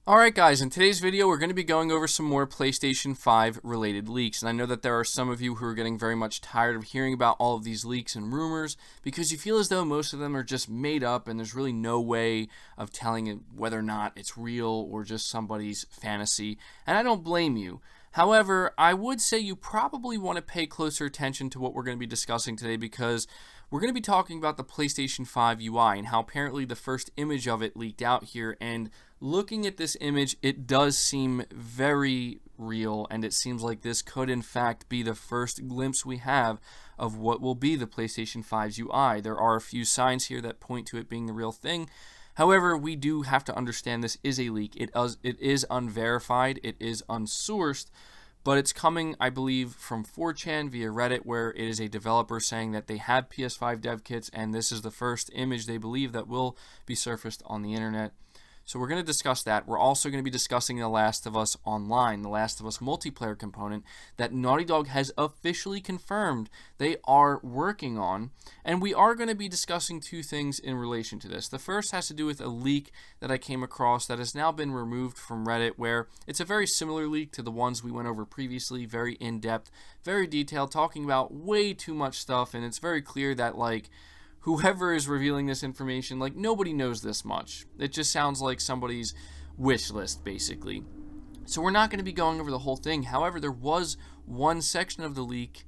Alright guys, in today's video we're going to be going over some more PlayStation 5 related leaks, and I know that there are some of you who are getting very much tired of hearing about all of these leaks and rumors because you feel as though most of them are just made up and there's really no way of telling it whether or not it's real or just somebody's fantasy, and I don't blame you. However, I would say you probably want to pay closer attention to what we're going to be discussing today because we're going to be talking about the PlayStation 5 UI and how apparently the first image of it leaked out here, and looking at this image, it does seem very real, and it seems like this could in fact be the first glimpse we have of what will be the PlayStation 5's UI. There are a few signs here that point to it being the real thing. However, we do have to understand this is a leak. It is unverified, it is unsourced, but it's coming, I believe, from 4chan via Reddit, where it is a developer saying that they have PS5 dev kits, and this is the first image they believe that will be surfaced on the internet. So we're going to discuss that. We're also going to be discussing The Last of Us Online, The Last of Us multiplayer component that Naughty Dog has officially confirmed they are working on. And we are going to be discussing two things in relation to this. The first has to do with a leak that I came across that has now been removed from Reddit, where it's a very similar leak to the ones we went over previously, very in-depth, very detailed, talking about way too much stuff, and it's very clear that, like, whoever is revealing this information, like, nobody knows this much. It just sounds like somebody's wish list, basically. So we're not going to be going over the whole thing. However, there was one section of the leak,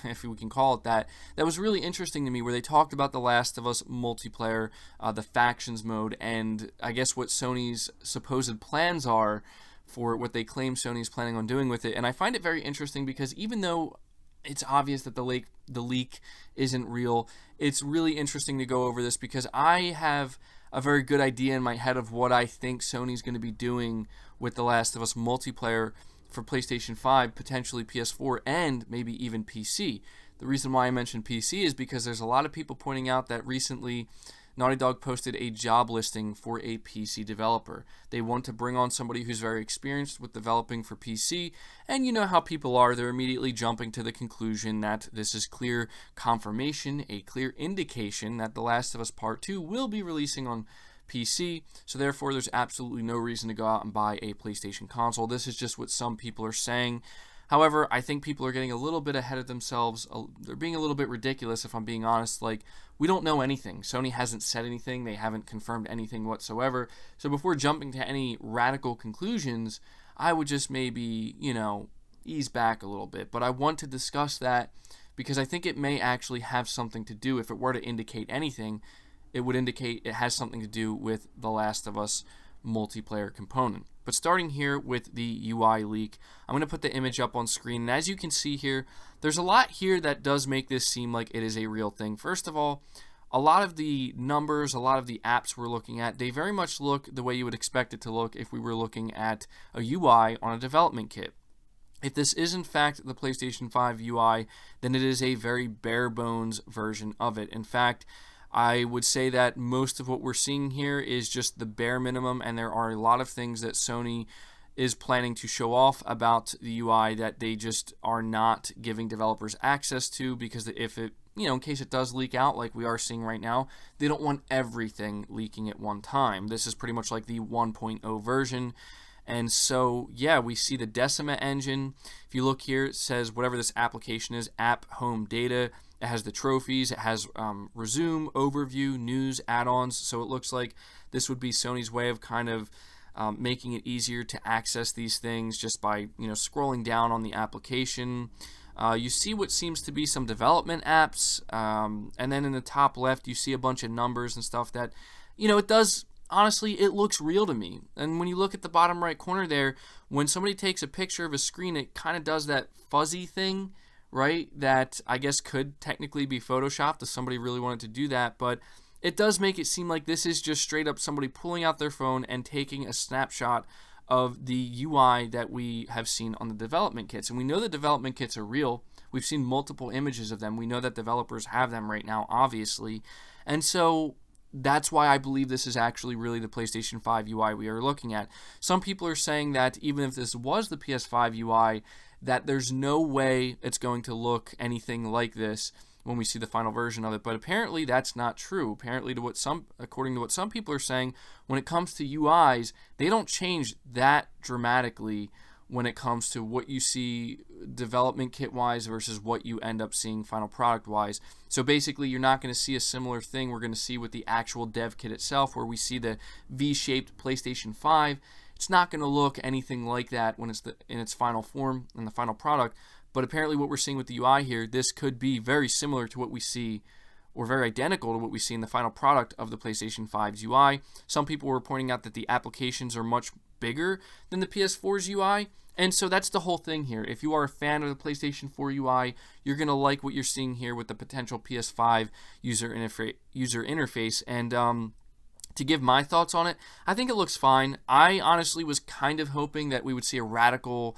if we can call it that was really interesting to me, where they talked about The Last of Us multiplayer, the factions mode, and I guess what Sony's supposed plans are for what they claim Sony's planning on doing with it. And I find it very interesting because even though it's obvious that the leak isn't real, it's really interesting to go over this because I have a very good idea in my head of what I think Sony's going to be doing with The Last of Us multiplayer for PlayStation 5, potentially PS4, and maybe even PC. The reason why I mentioned PC is because there's a lot of people pointing out that recently Naughty Dog posted a job listing for a PC developer. They want to bring on somebody who's very experienced with developing for PC, and you know how people are, they're immediately jumping to the conclusion that this is clear confirmation, a clear indication that The Last of Us Part 2 will be releasing on PC, so therefore there's absolutely no reason to go out and buy a PlayStation console. This is just what some people are saying. However, I think people are getting a little bit ahead of themselves. They're being a little bit ridiculous, if I'm being honest. Like, we don't know anything. Sony hasn't said anything. They haven't confirmed anything whatsoever. So before jumping to any radical conclusions, I would just maybe, ease back a little bit. But I want to discuss that because I think it may actually have something to do. If it were to indicate anything, it would indicate it has something to do with The Last of Us multiplayer component. But starting here with the UI leak, I'm going to put the image up on screen, and as you can see here, there's a lot here that does make this seem like it is a real thing. First of all, a lot of the numbers, a lot of the apps we're looking at, they very much look the way you would expect it to look if we were looking at a UI on a development kit. If this is in fact the PlayStation 5 UI, then it is a very bare bones version of it. In fact, I would say that most of what we're seeing here is just the bare minimum, and there are a lot of things that Sony is planning to show off about the UI that they just are not giving developers access to, because if it, in case it does leak out like we are seeing right now, they don't want everything leaking at one time. This is pretty much like the 1.0 version. And so, yeah, we see the Decima engine. If you look here, it says whatever this application is, app home data. It has the trophies, it has resume, overview, news, add-ons. So it looks like this would be Sony's way of kind of making it easier to access these things just by scrolling down on the application. You see what seems to be some development apps, and then in the top left you see a bunch of numbers and stuff that, it does. Honestly, it looks real to me. And when you look at the bottom right corner there, when somebody takes a picture of a screen, it kind of does that fuzzy thing, right? That I guess could technically be photoshopped if somebody really wanted to do that, but it does make it seem like this is just straight up somebody pulling out their phone and taking a snapshot of the UI that we have seen on the development kits. And we know the development kits are real. We've seen multiple images of them. We know that developers have them right now, obviously. And so that's why I believe this is actually really the PlayStation 5 UI we are looking at. Some people are saying that even if this was the PS5 UI, that there's no way it's going to look anything like this when we see the final version of it. But apparently that's not true. Apparently, according to what some people are saying, when it comes to UIs, they don't change that dramatically when it comes to what you see development kit wise versus what you end up seeing final product wise. So basically, you're not going to see a similar thing we're going to see with the actual dev kit itself, where we see the V-shaped PlayStation 5. It's not going to look anything like that when it's in its final form and the final product. But apparently what we're seeing with the UI here, this could be very similar to what we see, or very identical to what we see in the final product of the PlayStation 5's UI. Some people were pointing out that the applications are much bigger than the PS4's UI. And so that's the whole thing here. If you are a fan of the PlayStation 4 UI, you're going to like what you're seeing here with the potential PS5 user interface. And to give my thoughts on it, I think it looks fine. I honestly was kind of hoping that we would see a radical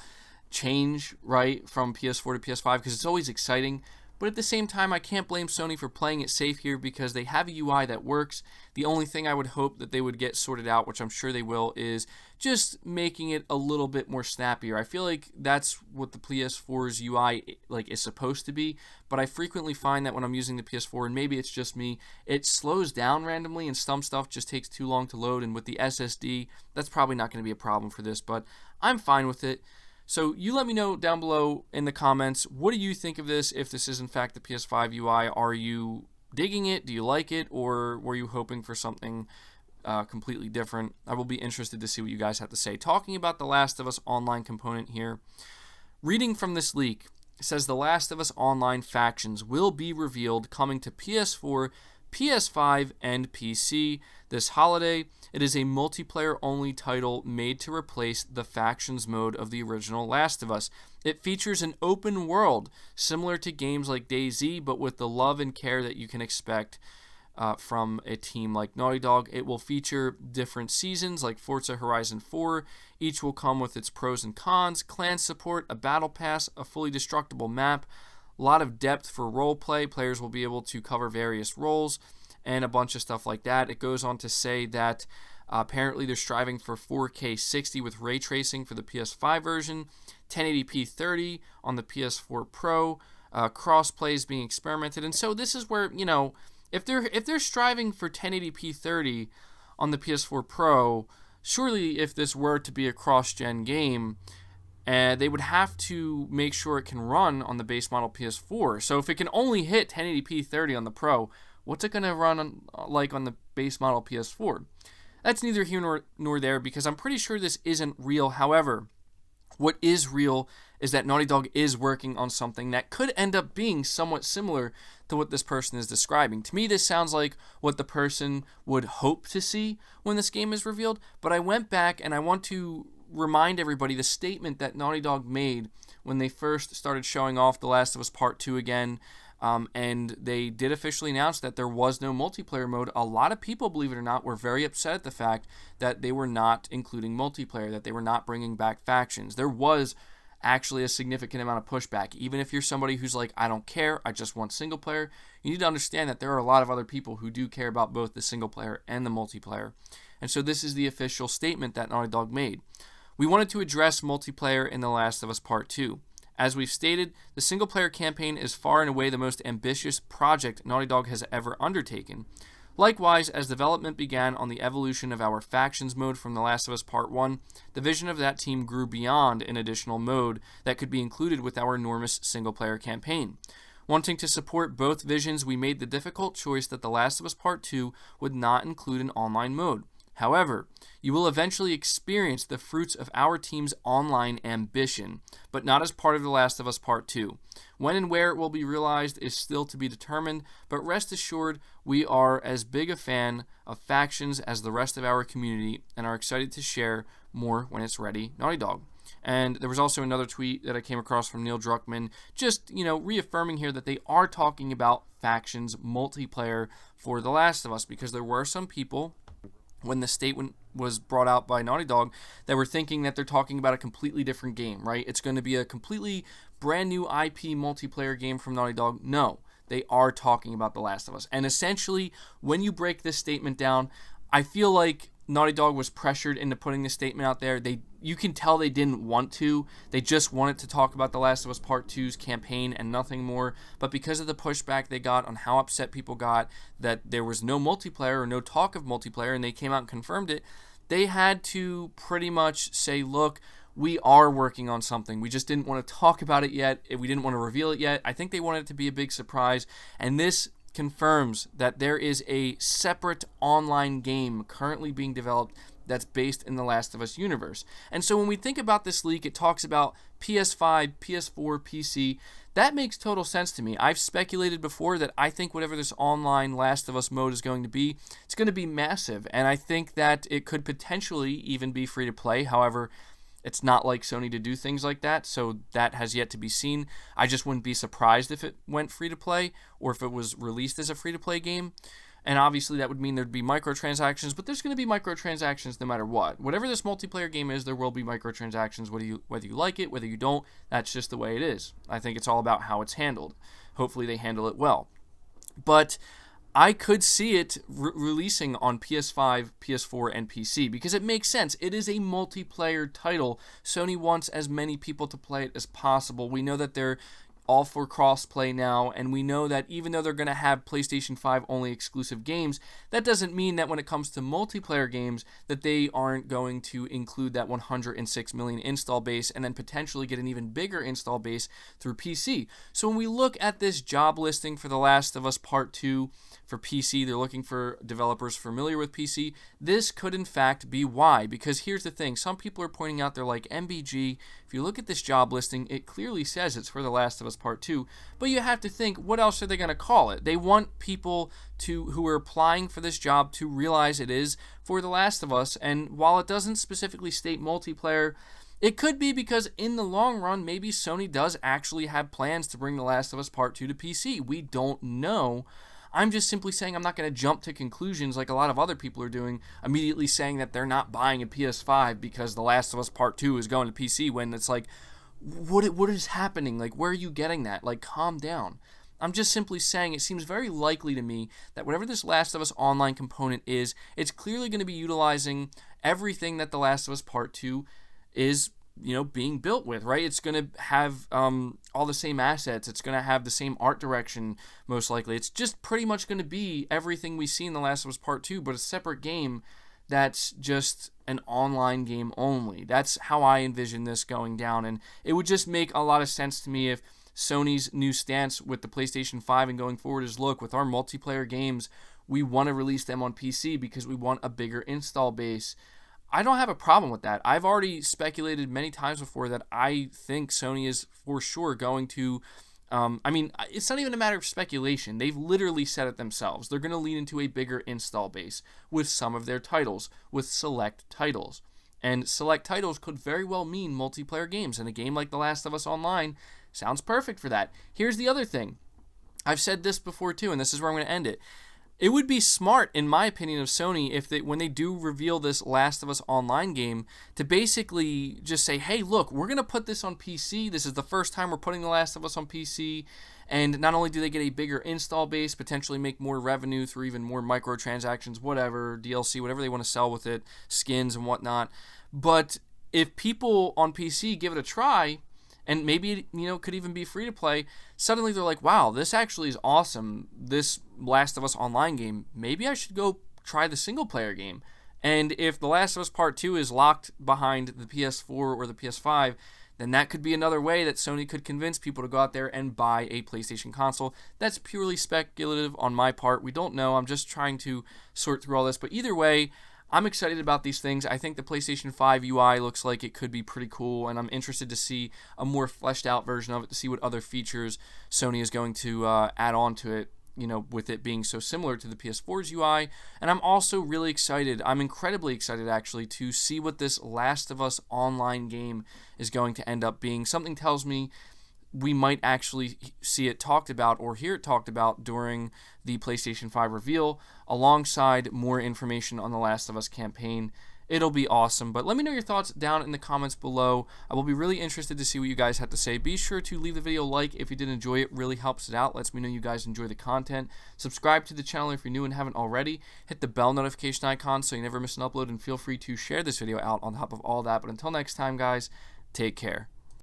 change, right, from PS4 to PS5, because it's always exciting. But at the same time, I can't blame Sony for playing it safe here, because they have a UI that works. The only thing I would hope that they would get sorted out, which I'm sure they will, is just making it a little bit more snappier. I feel like that's what the PS4's UI is supposed to be, but I frequently find that when I'm using the PS4, and maybe it's just me, it slows down randomly and some stuff just takes too long to load, and with the SSD, that's probably not going to be a problem for this, but I'm fine with it. So you let me know down below in the comments, what do you think of this, if this is in fact the PS5 UI? Are you digging it? Do you like it? Or were you hoping for something completely different? I will be interested to see what you guys have to say. Talking about the Last of Us Online component here, reading from this leak, it says the Last of Us Online factions will be revealed coming to PS4, PS5, and PC this holiday. It is a multiplayer-only title made to replace the factions mode of the original Last of Us. It features an open world, similar to games like DayZ, but with the love and care that you can expect from a team like Naughty Dog. It will feature different seasons like Forza Horizon 4. Each will come with its pros and cons, clan support, a battle pass, a fully destructible map, a lot of depth for roleplay. Players will be able to cover various roles, and a bunch of stuff like that. It goes on to say that apparently they're striving for 4K 60 with ray tracing for the PS5 version, 1080p 30 on the PS4 Pro. Crossplay is being experimented, and so this is where, you know, if they're striving for 1080p 30 on the PS4 Pro, surely if this were to be a cross-gen game, they would have to make sure it can run on the base model PS4. So if it can only hit 1080p 30 on the Pro, what's it going to run on the base model PS4? That's neither here nor there, because I'm pretty sure this isn't real. However, what is real is that Naughty Dog is working on something that could end up being somewhat similar to what this person is describing. To me, this sounds like what the person would hope to see when this game is revealed, but I went back and I want to remind everybody the statement that Naughty Dog made when they first started showing off The Last of Us Part 2 again. And they did officially announce that there was no multiplayer mode. A lot of people, believe it or not, were very upset at the fact that they were not including multiplayer, that they were not bringing back factions. There was actually a significant amount of pushback. Even if you're somebody who's like, I don't care, I just want single player, you need to understand that there are a lot of other people who do care about both the single player and the multiplayer. And so this is the official statement that Naughty Dog made. We wanted to address multiplayer in The Last of Us Part 2. As we've stated, the single-player campaign is far and away the most ambitious project Naughty Dog has ever undertaken. Likewise, as development began on the evolution of our factions mode from The Last of Us Part 1, the vision of that team grew beyond an additional mode that could be included with our enormous single-player campaign. Wanting to support both visions, we made the difficult choice that The Last of Us Part 2 would not include an online mode. However, you will eventually experience the fruits of our team's online ambition, but not as part of The Last of Us Part 2. When and where it will be realized is still to be determined, but rest assured we are as big a fan of factions as the rest of our community and are excited to share more when it's ready, Naughty Dog. And there was also another tweet that I came across from Neil Druckmann, just, reaffirming here that they are talking about factions multiplayer for The Last of Us, because there were some people, when the statement was brought out by Naughty Dog, that were thinking that they're talking about a completely different game, right? It's going to be a completely brand new IP multiplayer game from Naughty Dog. No, they are talking about The Last of Us. And essentially, when you break this statement down, I feel like Naughty Dog was pressured into putting this statement out there. You can tell they didn't want to. They just wanted to talk about The Last of Us Part 2's campaign and nothing more. But because of the pushback they got on how upset people got that there was no multiplayer or no talk of multiplayer, and they came out and confirmed it, they had to pretty much say, look, we are working on something. We just didn't want to talk about it yet. We didn't want to reveal it yet. I think they wanted it to be a big surprise. And this confirms that there is a separate online game currently being developed that's based in the Last of Us universe. And so when we think about this leak, it talks about PS5, PS4, PC. That makes total sense to me. I've speculated before that I think whatever this online Last of Us mode is going to be, it's going to be massive. And I think that it could potentially even be free to play. However, it's not like Sony to do things like that, so that has yet to be seen. I just wouldn't be surprised if it went free to play or if it was released as a free to play game. And obviously that would mean there'd be microtransactions, but there's going to be microtransactions no matter what. Whatever this multiplayer game is, there will be microtransactions, whether you like it, whether you don't. That's just the way it is. I think it's all about how it's handled. Hopefully they handle it well. But I could see it releasing on PS5, PS4, and PC because it makes sense. It is a multiplayer title. Sony wants as many people to play it as possible. We know that they're all for cross-play now, and we know that even though they're going to have PlayStation 5 only exclusive games, that doesn't mean that when it comes to multiplayer games that they aren't going to include that 106 million install base and then potentially get an even bigger install base through PC. So when we look at this job listing for The Last of Us Part 2 for PC, they're looking for developers familiar with PC. This could in fact be why, because here's the thing. Some people are pointing out, they're like, MBG, if you look at this job listing, it clearly says it's for The Last of Us Part 2, but you have to think, what else are they going to call it? They want people who are applying for this job to realize it is for The Last of Us, and while it doesn't specifically state multiplayer, it could be because in the long run, maybe Sony does actually have plans to bring The Last of Us Part 2 to PC. We don't know. I'm just simply saying I'm not going to jump to conclusions like a lot of other people are doing, immediately saying that they're not buying a PS5 because The Last of Us Part 2 is going to PC, when it's like, what is happening? Like, where are you getting that? Like, calm down. I'm just simply saying it seems very likely to me that whatever this Last of Us Online component is, it's clearly going to be utilizing everything that The Last of Us Part 2 is, being built with, right? It's going to have all the same assets. It's going to have the same art direction, most likely. It's just pretty much going to be everything we see in The Last of Us Part 2, but a separate game that's just an online game only. That's how I envision this going down, and it would just make a lot of sense to me if Sony's new stance with the PlayStation 5 and going forward is, look, with our multiplayer games, we want to release them on PC because we want a bigger install base. I don't have a problem with that. I've already speculated many times before that I think Sony is for sure going to, it's not even a matter of speculation. They've literally said it themselves. They're going to lean into a bigger install base with some of their titles, with select titles. And select titles could very well mean multiplayer games, and a game like The Last of Us Online sounds perfect for that. Here's the other thing. I've said this before too, and this is where I'm going to end it. It would be smart, in my opinion, of Sony if when they do reveal this Last of Us Online game, to basically just say, hey, look, we're going to put this on PC. This is the first time we're putting The Last of Us on PC. And not only do they get a bigger install base, potentially make more revenue through even more microtransactions, whatever, DLC, whatever they want to sell with it, skins and whatnot. But if people on PC give it a try, and maybe it could even be free to play, suddenly they're like, wow, this actually is awesome, this Last of Us Online game. Maybe I should go try the single player game. And if The Last of Us Part 2 is locked behind the PS4 or the PS5, then that could be another way that Sony could convince people to go out there and buy a PlayStation console. That's purely speculative on my part. We don't know. I'm just trying to sort through all this. But either way, I'm excited about these things. I think the PlayStation 5 UI looks like it could be pretty cool, and I'm interested to see a more fleshed out version of it, to see what other features Sony is going to add on to it, with it being so similar to the PS4's UI. And I'm also really excited, I'm incredibly excited actually, to see what this Last of Us Online game is going to end up being. Something tells me we might actually see it talked about or hear it talked about during the PlayStation 5 reveal, alongside more information on the Last of Us campaign it'll be awesome. But let me know your thoughts down in the comments below. I will be really interested to see what you guys have to say. Be sure to leave the video a like if you did enjoy it. Really helps it out. Lets me know you guys enjoy the content. Subscribe to the channel if you're new and haven't already. Hit the bell notification icon so you never miss an upload, and feel free to share this video out on top of all that. But until next time, guys, take care.